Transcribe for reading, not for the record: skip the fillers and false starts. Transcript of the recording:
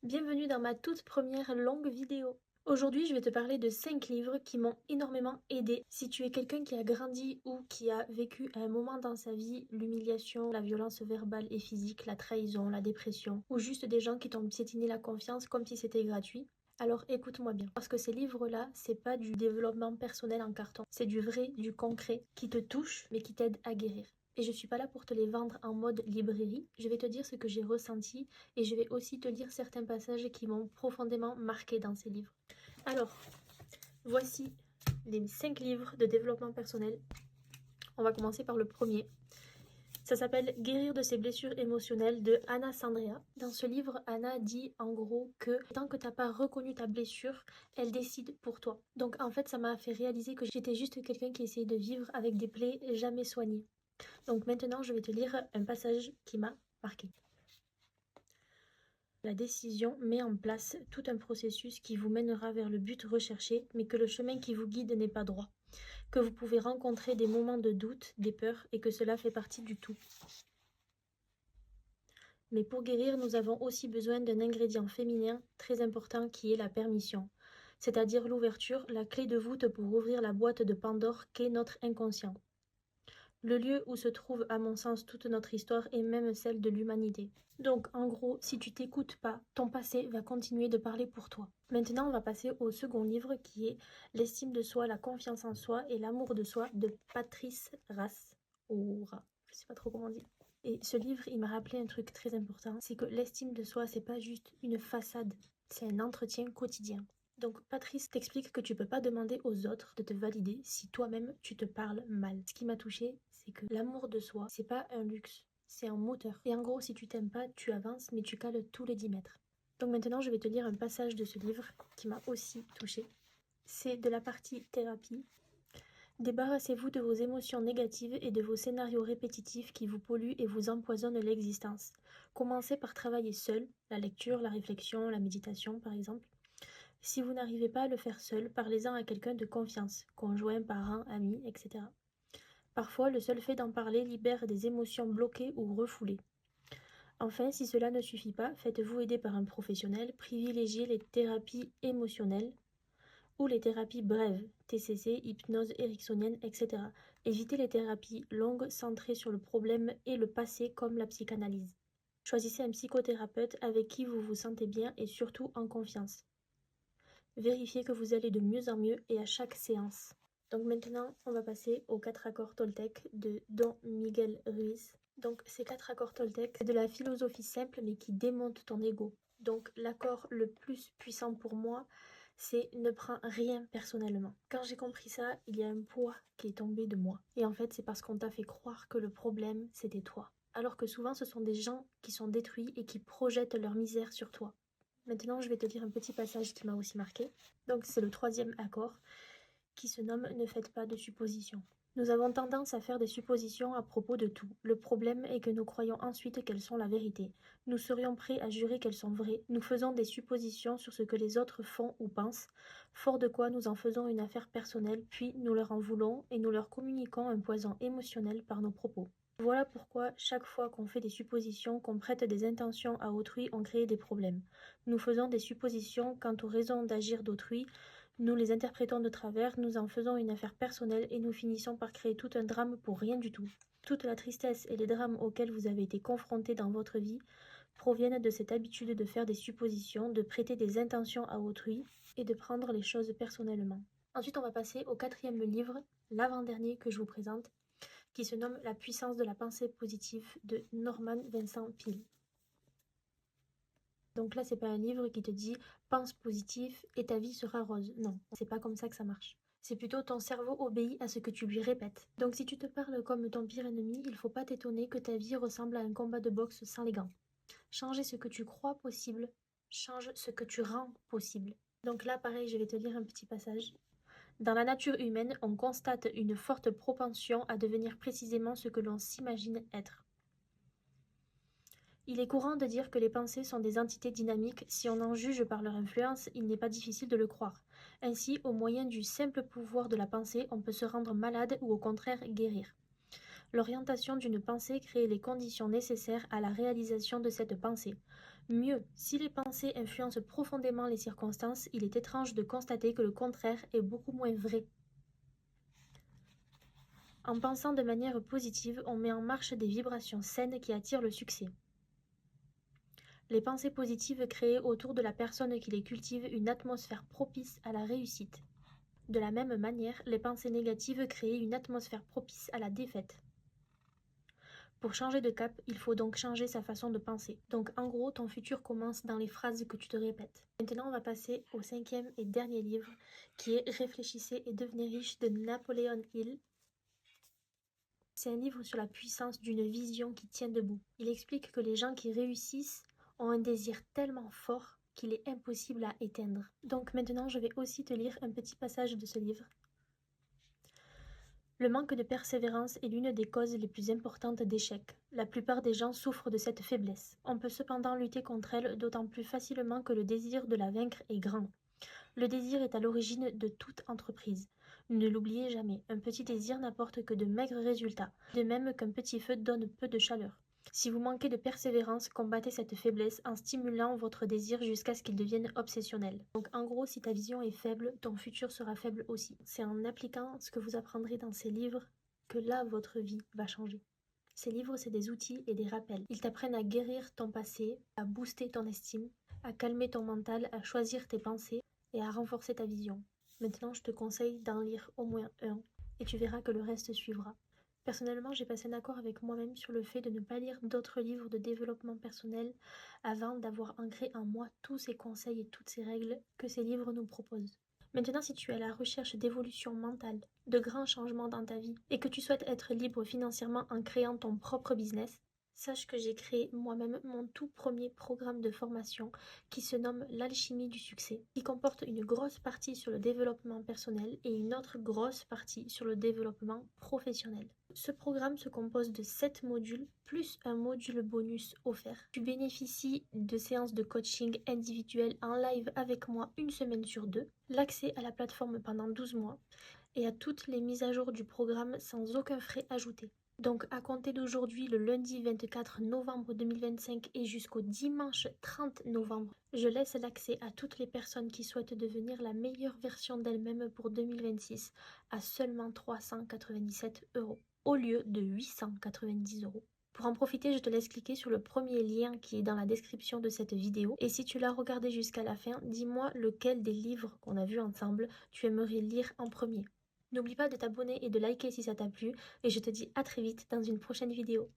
Bienvenue dans ma toute première longue vidéo. Aujourd'hui, je vais te parler de 5 livres qui m'ont énormément aidé. Si tu es quelqu'un qui a grandi ou qui a vécu à un moment dans sa vie l'humiliation, la violence verbale et physique, la trahison, la dépression, ou juste des gens qui t'ont piétiné la confiance comme si c'était gratuit, alors écoute-moi bien. Parce que ces livres-là, c'est pas du développement personnel en carton. C'est du vrai, du concret, qui te touche, mais qui t'aide à guérir. Et je suis pas là pour te les vendre en mode librairie, je vais te dire ce que j'ai ressenti et je vais aussi te lire certains passages qui m'ont profondément marqué dans ces livres. Alors, voici les 5 livres de développement personnel. On va commencer par le premier. Ça s'appelle Guérir de ses blessures émotionnelles de Anna Sandrea. Dans ce livre, Anna dit en gros que tant que tu n'as pas reconnu ta blessure, elle décide pour toi. Donc en fait, ça m'a fait réaliser que j'étais juste quelqu'un qui essayait de vivre avec des plaies jamais soignées. Donc maintenant, je vais te lire un passage qui m'a marqué. La décision met en place tout un processus qui vous mènera vers le but recherché, mais que le chemin qui vous guide n'est pas droit, que vous pouvez rencontrer des moments de doute, des peurs, et que cela fait partie du tout. Mais pour guérir, nous avons aussi besoin d'un ingrédient féminin très important qui est la permission, c'est-à-dire l'ouverture, la clé de voûte pour ouvrir la boîte de Pandore qu'est notre inconscient. Le lieu où se trouve à mon sens toute notre histoire et même celle de l'humanité. Donc en gros, si tu t'écoutes pas, ton passé va continuer de parler pour toi. Maintenant, on va passer au second livre qui est L'estime de soi, la confiance en soi et l'amour de soi de Patrice Ras. Ou Ra, je sais pas trop comment on dit. Et ce livre, il m'a rappelé un truc très important, c'est que l'estime de soi, c'est pas juste une façade, c'est un entretien quotidien. Donc Patrice t'explique que tu peux pas demander aux autres de te valider si toi-même tu te parles mal. Ce qui m'a touchée, c'est que l'amour de soi, c'est pas un luxe, c'est un moteur. Et en gros, si tu t'aimes pas, tu avances, mais tu cales tous les 10 mètres. Donc maintenant, je vais te lire un passage de ce livre qui m'a aussi touchée. C'est de la partie thérapie. Débarrassez-vous de vos émotions négatives et de vos scénarios répétitifs qui vous polluent et vous empoisonnent l'existence. Commencez par travailler seul, la lecture, la réflexion, la méditation par exemple. Si vous n'arrivez pas à le faire seul, parlez-en à quelqu'un de confiance, conjoint, parent, ami, etc. Parfois, le seul fait d'en parler libère des émotions bloquées ou refoulées. Enfin, si cela ne suffit pas, faites-vous aider par un professionnel, privilégiez les thérapies émotionnelles ou les thérapies brèves, TCC, hypnose ericksonienne, etc. Évitez les thérapies longues centrées sur le problème et le passé comme la psychanalyse. Choisissez un psychothérapeute avec qui vous vous sentez bien et surtout en confiance. Vérifiez que vous allez de mieux en mieux et à chaque séance. Donc maintenant, on va passer aux 4 accords Toltec de Don Miguel Ruiz. Donc ces 4 accords Toltec, c'est de la philosophie simple mais qui démonte ton ego. Donc l'accord le plus puissant pour moi, c'est ne prends rien personnellement. Quand j'ai compris ça, il y a un poids qui est tombé de moi. Et en fait, c'est parce qu'on t'a fait croire que le problème, c'était toi. Alors que souvent, ce sont des gens qui sont détruits et qui projettent leur misère sur toi. Maintenant, je vais te lire un petit passage qui m'a aussi marqué. Donc c'est le 3e accord qui se nomme « Ne faites pas de suppositions ». Nous avons tendance à faire des suppositions à propos de tout. Le problème est que nous croyons ensuite qu'elles sont la vérité. Nous serions prêts à jurer qu'elles sont vraies. Nous faisons des suppositions sur ce que les autres font ou pensent, fort de quoi nous en faisons une affaire personnelle, puis nous leur en voulons et nous leur communiquons un poison émotionnel par nos propos. Voilà pourquoi, chaque fois qu'on fait des suppositions, qu'on prête des intentions à autrui, on crée des problèmes. Nous faisons des suppositions quant aux raisons d'agir d'autrui, nous les interprétons de travers, nous en faisons une affaire personnelle et nous finissons par créer tout un drame pour rien du tout. Toute la tristesse et les drames auxquels vous avez été confrontés dans votre vie proviennent de cette habitude de faire des suppositions, de prêter des intentions à autrui et de prendre les choses personnellement. Ensuite, on va passer au 4e livre, l'avant-dernier que je vous présente, qui se nomme La puissance de la pensée positive de Norman Vincent Peale. Donc là, c'est pas un livre qui te dit pense positif et ta vie sera rose. Non, c'est pas comme ça que ça marche. C'est plutôt ton cerveau obéit à ce que tu lui répètes. Donc si tu te parles comme ton pire ennemi, il faut pas t'étonner que ta vie ressemble à un combat de boxe sans les gants. Changer ce que tu crois possible, change ce que tu rends possible. Donc là, pareil, je vais te lire un petit passage. Dans la nature humaine, on constate une forte propension à devenir précisément ce que l'on s'imagine être. Il est courant de dire que les pensées sont des entités dynamiques. Si on en juge par leur influence, il n'est pas difficile de le croire. Ainsi, au moyen du simple pouvoir de la pensée, on peut se rendre malade ou au contraire guérir. L'orientation d'une pensée crée les conditions nécessaires à la réalisation de cette pensée. Mieux, si les pensées influencent profondément les circonstances, il est étrange de constater que le contraire est beaucoup moins vrai. En pensant de manière positive, on met en marche des vibrations saines qui attirent le succès. Les pensées positives créent autour de la personne qui les cultive une atmosphère propice à la réussite. De la même manière, les pensées négatives créent une atmosphère propice à la défaite. Pour changer de cap, il faut donc changer sa façon de penser. Donc en gros, ton futur commence dans les phrases que tu te répètes. Maintenant, on va passer au 5e et dernier livre, qui est Réfléchissez et devenez riche de Napoleon Hill. C'est un livre sur la puissance d'une vision qui tient debout. Il explique que les gens qui réussissent ont un désir tellement fort qu'il est impossible à éteindre. Donc maintenant, je vais aussi te lire un petit passage de ce livre. Le manque de persévérance est l'une des causes les plus importantes d'échec. La plupart des gens souffrent de cette faiblesse. On peut cependant lutter contre elle d'autant plus facilement que le désir de la vaincre est grand. Le désir est à l'origine de toute entreprise. Ne l'oubliez jamais, un petit désir n'apporte que de maigres résultats, de même qu'un petit feu donne peu de chaleur. Si vous manquez de persévérance, combattez cette faiblesse en stimulant votre désir jusqu'à ce qu'il devienne obsessionnel. Donc en gros, si ta vision est faible, ton futur sera faible aussi. C'est en appliquant ce que vous apprendrez dans ces livres que là, votre vie va changer. Ces livres, c'est des outils et des rappels. Ils t'apprennent à guérir ton passé, à booster ton estime, à calmer ton mental, à choisir tes pensées et à renforcer ta vision. Maintenant, je te conseille d'en lire au moins un et tu verras que le reste suivra. Personnellement, j'ai passé un accord avec moi-même sur le fait de ne pas lire d'autres livres de développement personnel avant d'avoir ancré en moi tous ces conseils et toutes ces règles que ces livres nous proposent. Maintenant, si tu es à la recherche d'évolution mentale, de grands changements dans ta vie et que tu souhaites être libre financièrement en créant ton propre business, sache que j'ai créé moi-même mon tout premier programme de formation qui se nomme l'alchimie du succès, qui comporte une grosse partie sur le développement personnel et une autre grosse partie sur le développement professionnel. Ce programme se compose de 7 modules plus un module bonus offert. Tu bénéficies de séances de coaching individuelles en live avec moi une semaine sur 2, l'accès à la plateforme pendant 12 mois et à toutes les mises à jour du programme sans aucun frais ajouté. Donc à compter d'aujourd'hui, le lundi 24 novembre 2025 et jusqu'au dimanche 30 novembre, je laisse l'accès à toutes les personnes qui souhaitent devenir la meilleure version d'elles-mêmes pour 2026 à seulement 397 € au lieu de 890 €. Pour en profiter, je te laisse cliquer sur le premier lien qui est dans la description de cette vidéo. Et si tu l'as regardé jusqu'à la fin, dis-moi lequel des livres qu'on a vus ensemble tu aimerais lire en premier. N'oublie pas de t'abonner et de liker si ça t'a plu, et je te dis à très vite dans une prochaine vidéo.